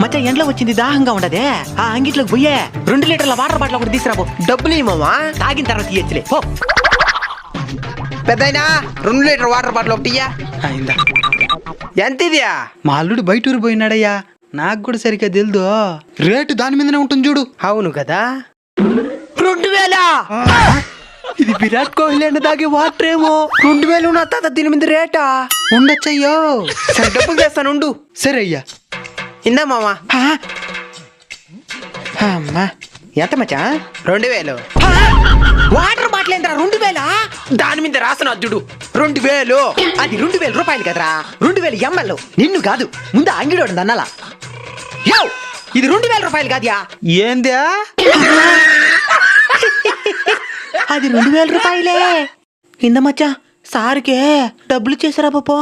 మచ్చ ఎండ్లో వచ్చింది దాహంగా ఉండదే ఆ అంగిట్లోకి పోయే 2 లీటర్ల వాటర్ బాటిల్ ఒకటి తీసుకురాబో. డబ్బులు ఇవ్వమా? తాగిన తర్వాత ఇయ్యచ్చులే పో. పెద్దయినా 2 లీటర్ వాటర్ బాటిల్ ఒకటి ఇయ్యా. అయిందా? ఎంత ఇదియా? మా అల్లుడు బయట ఊరు పోయినాడయ్యా, నాకు కూడా సరిగ్గా తెలుదు. రేటు దాని మీదనే ఉంటుంది చూడు. అవును కదా. 2000. ఇది విరాట్ కోహ్లీ అన్న తాగే వాటర్ ఏమో. 2000 నా తాత దీని మీద రేటా? ఉండొచ్చయ్యో. సరే డబ్బులు చేస్తాను ఉండు. సరే అయ్యా. ఇందా మామా. అమ్మా ఎంత మచ్చా? 2000. వాటర్ బాటిల్ ఏంద్రా 2000? దాని మీద రాసిన అద్దుడు 2000. అది 2000 రూపాయలు కదరా, 2000 ఎంఎల్. నిన్ను కాదు, ముందు అంగిడోడు అన్నలా. యో ఇది 2000 రూపాయలు కాదుయా. ఏందా? అది 2000 రూపాయలే. ఇంద మచ్చా సార్కే డబ్బులు చేసారా పో.